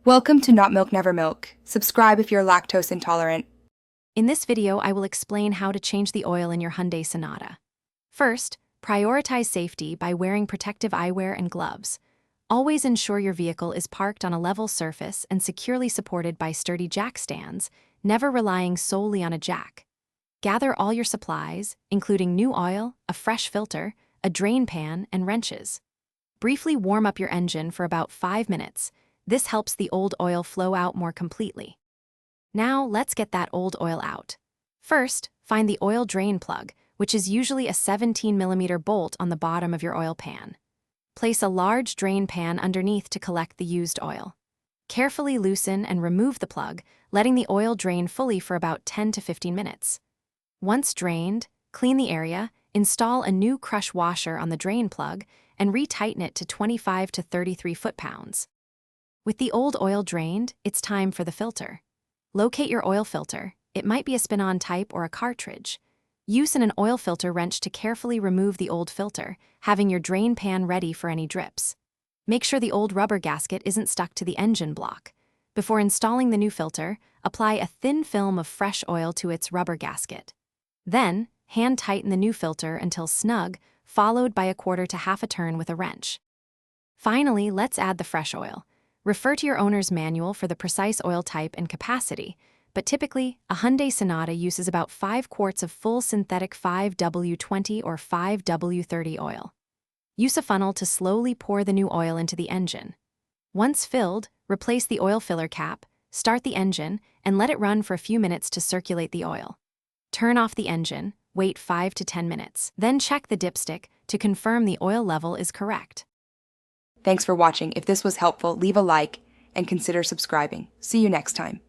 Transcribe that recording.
Welcome to Not Milk Never Milk. Subscribe if you're lactose intolerant. In this video, I will explain how to change the oil in your Hyundai Sonata. First, prioritize safety by wearing protective eyewear and gloves. Always ensure your vehicle is parked on a level surface and securely supported by sturdy jack stands, never relying solely on a jack. Gather all your supplies, including new oil, a fresh filter, a drain pan, and wrenches. Briefly warm up your engine for about 5 minutes. This helps the old oil flow out more completely. Now, let's get that old oil out. First, find the oil drain plug, which is usually a 17mm bolt on the bottom of your oil pan. Place a large drain pan underneath to collect the used oil. Carefully loosen and remove the plug, letting the oil drain fully for about 10 to 15 minutes. Once drained, clean the area, install a new crush washer on the drain plug, and retighten it to 25 to 33 foot-pounds. With the old oil drained, it's time for the filter. Locate your oil filter. It might be a spin-on type or a cartridge. Use an oil filter wrench to carefully remove the old filter, having your drain pan ready for any drips. Make sure the old rubber gasket isn't stuck to the engine block. Before installing the new filter, apply a thin film of fresh oil to its rubber gasket. Then, hand tighten the new filter until snug, followed by a quarter to half a turn with a wrench. Finally, let's add the fresh oil. Refer to your owner's manual for the precise oil type and capacity, but typically, a Hyundai Sonata uses about 5 quarts of full synthetic 5W20 or 5W30 oil. Use a funnel to slowly pour the new oil into the engine. Once filled, replace the oil filler cap, start the engine, and let it run for a few minutes to circulate the oil. Turn off the engine, wait 5 to 10 minutes, then check the dipstick to confirm the oil level is correct. Thanks for watching. If this was helpful, leave a like and consider subscribing. See you next time.